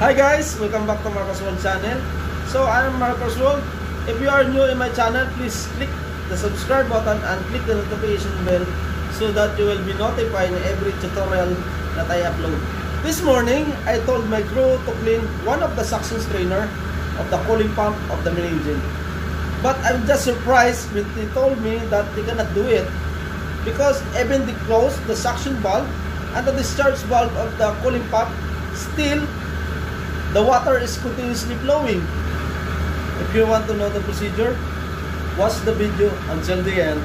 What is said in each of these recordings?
Hi guys, welcome back to Marcos World channel. So I am Marcos World. If you are new in my channel, please click the subscribe button and click the notification bell so that you will be notified in every tutorial that I upload. This morning, I told my crew to clean one of the suction strainer of the cooling pump of the main engine. But I'm just surprised when they told me that they cannot do it because even they close the suction valve and the discharge valve of the cooling pump, still the water is continuously flowing. If you want to know the procedure, watch the video until the end.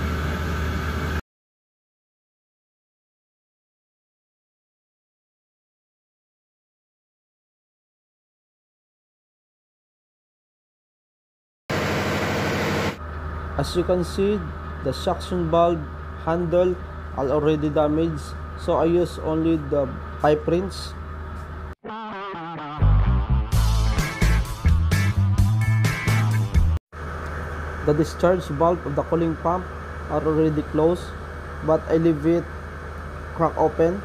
As you can see, the suction valve handle are already damaged, so I use only the pipe rinse. The discharge valve of the cooling pump are already closed, but I leave it crack open.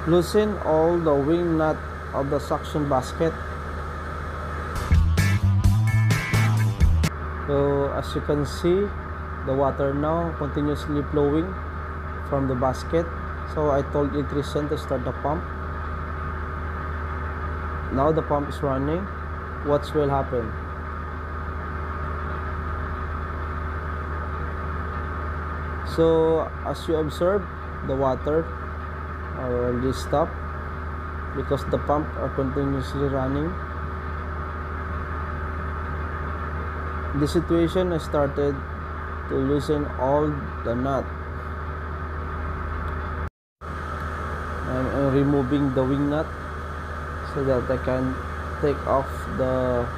Loosen all the wing nut of the suction basket. So as you can see, the water now continuously flowing from the basket. So I told electrician to start the pump. Now the pump is running. What will happen? So as you observe, the water already stopped because the pump are continuously running. In this situation, I started to loosen all the nut. I'm removing the wing nut so that I can take off the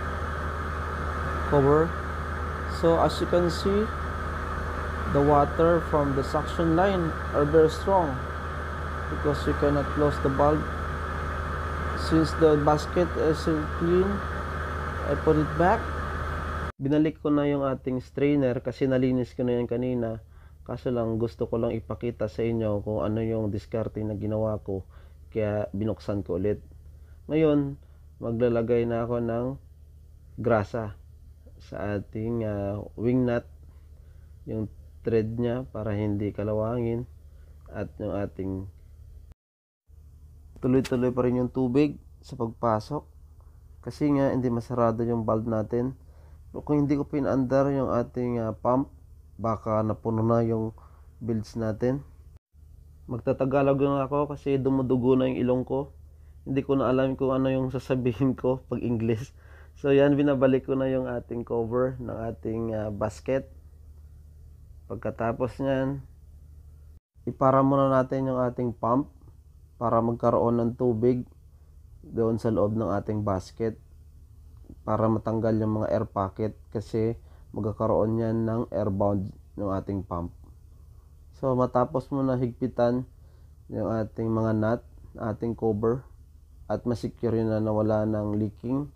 cover. So as you can see, the water from the suction line are very strong because you cannot close the valve. Since the basket is clean, I put it back. Binalik ko na yung ating strainer kasi nalinis ko na yan kanina. Kaso lang gusto ko lang ipakita sa inyo kung ano yung diskarte na ginawa ko, kaya binuksan ko ulit. Ngayon maglalagay na ako ng grasa sa ating wing nut, yung thread niya para hindi kalawangin, at yung ating tuloy-tuloy pa rin yung tubig sa pagpasok kasi nga hindi masarado yung valve natin. Pero kung hindi ko pinaandar yung ating pump, baka napuno na yung builds natin. Magtatagalog lang ako kasi dumudugo na yung ilong ko. Hindi ko na alam kung ano yung sasabihin ko pag English. So yan, binabalik ko na yung ating cover ng ating basket. Pagkatapos nyan, ipara muna natin yung ating pump para magkaroon ng tubig doon sa loob ng ating basket para matanggal yung mga air pocket kasi magkakaroon yan ng airbound yung ating pump. So matapos mo na higpitan yung ating mga nut, ating cover, at masecure yun na nawala ng leaking,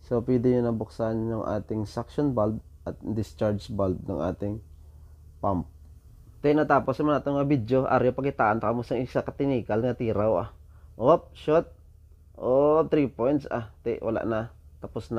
so pwede nyo na buksan yung ating suction valve at discharge valve ng ating pump. Tayo natapos naman natin nga video. Aryo pakitaan ta mo sa isa katinikal nga tiraw. Shot. 3 points. Wala na. Tapos na.